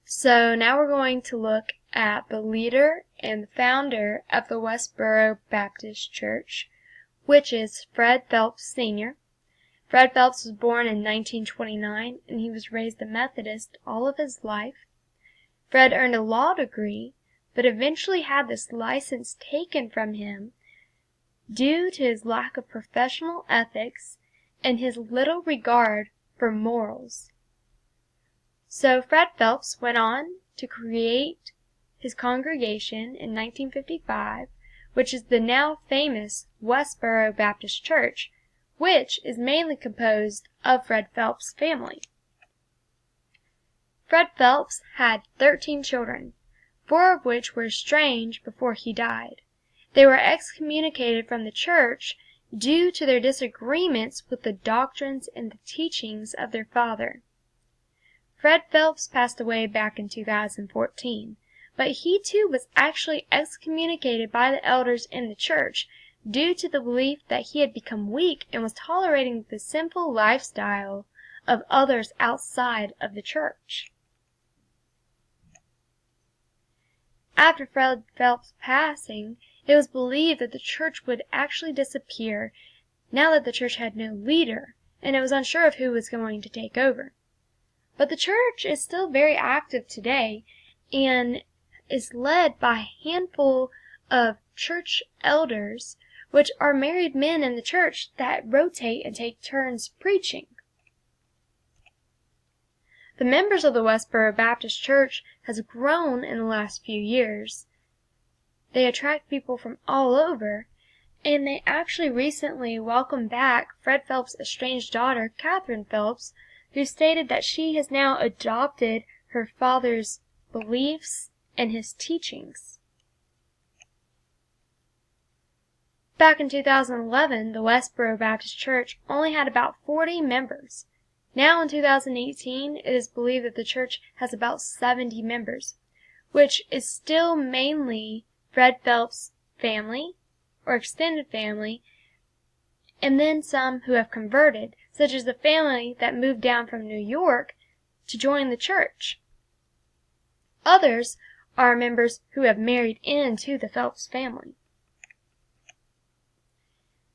So now we're going to look at the leader and the founder of the Westboro Baptist Church, which is Fred Phelps Sr. Fred Phelps was born in 1929, and he was raised a Methodist all of his life. Fred earned a law degree, but eventually had this license taken from him due to his lack of professional ethics and his little regard for morals. So Fred Phelps went on to create his congregation in 1955, which is the now famous Westboro Baptist Church, which is mainly composed of Fred Phelps' family. Fred Phelps had 13 children, 4 of which were estranged before he died. They were excommunicated from the church due to their disagreements with the doctrines and the teachings of their father. Fred Phelps passed away back in 2014, but he too was actually excommunicated by the elders in the church due to the belief that he had become weak and was tolerating the sinful lifestyle of others outside of the church. After Fred Phelps' passing, it was believed that the church would actually disappear now that the church had no leader, and it was unsure of who was going to take over. But the church is still very active today and is led by a handful of church elders, which are married men in the church that rotate and take turns preaching. The members of the Westboro Baptist Church has grown in the last few years. They attract people from all over, and they actually recently welcomed back Fred Phelps' estranged daughter, Catherine Phelps, who stated that she has now adopted her father's beliefs and his teachings. Back in 2011, the Westboro Baptist Church only had about 40 members. Now in 2018, it is believed that the church has about 70 members, which is still mainly Fred Phelps' family or extended family, and then some who have converted, such as the family that moved down from New York to join the church. Others are members who have married into the Phelps family.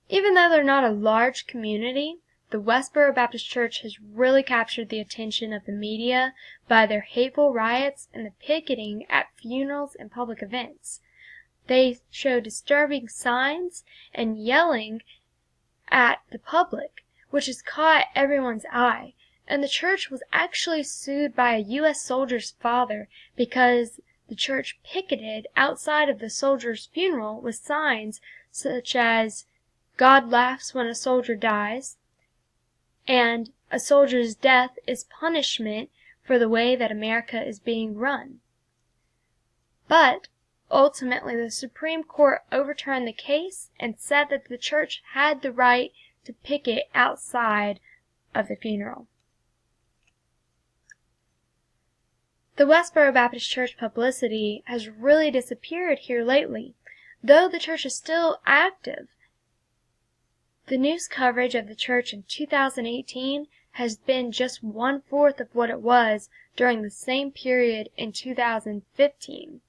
Even though they're not a large community, the Westboro Baptist Church has really captured the attention of the media by their hateful riots and the picketing at funerals and public events. They show disturbing signs and yelling at the public, which has caught everyone's eye, and the church was actually sued by a U.S. soldier's father because the church picketed outside of the soldier's funeral with signs such as "God laughs when a soldier dies," and "A soldier's death is punishment for the way that America is being run." But ultimately, the Supreme Court overturned the case and said that the church had the right to picket outside of the funeral. The Westboro Baptist Church publicity has really disappeared here lately, though the church is still active. The news coverage of the church in 2018 has been just 1/4 of what it was during the same period in 2015.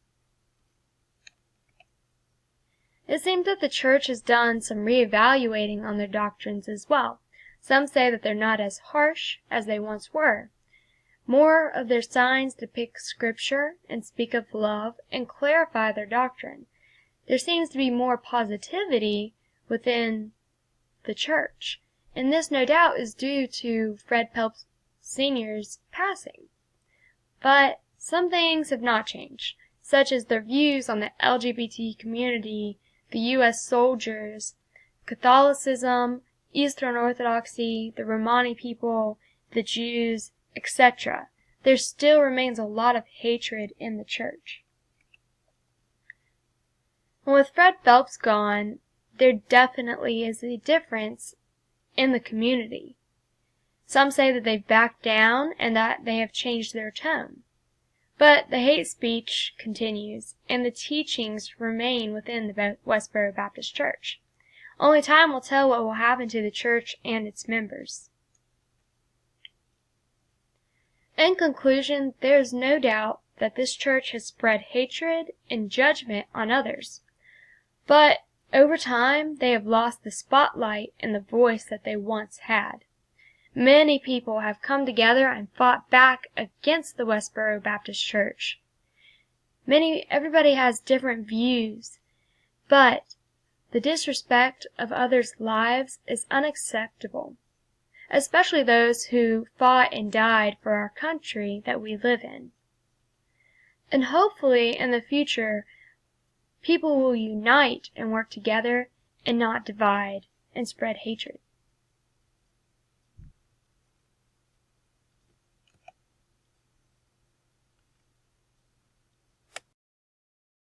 It seems that the church has done some reevaluating on their doctrines as well. Some say that they're not as harsh as they once were. More of their signs depict scripture and speak of love and clarify their doctrine. There seems to be more positivity within the church, and this no doubt is due to Fred Phelps Sr.'s passing. But some things have not changed, such as their views on the LGBT community, the U.S. soldiers, Catholicism, Eastern Orthodoxy, the Romani people, the Jews, etc. There still remains a lot of hatred in the church. And with Fred Phelps gone, there definitely is a difference in the community. Some say that they've backed down and that they have changed their tone. But the hate speech continues, and the teachings remain within the Westboro Baptist Church. Only time will tell what will happen to the church and its members. In conclusion, there is no doubt that this church has spread hatred and judgment on others. But over time, they have lost the spotlight and the voice that they once had. Many people have come together and fought back against the Westboro Baptist Church. Everybody has different views, but the disrespect of others' lives is unacceptable, especially those who fought and died for our country that we live in. And hopefully in the future, people will unite and work together and not divide and spread hatred.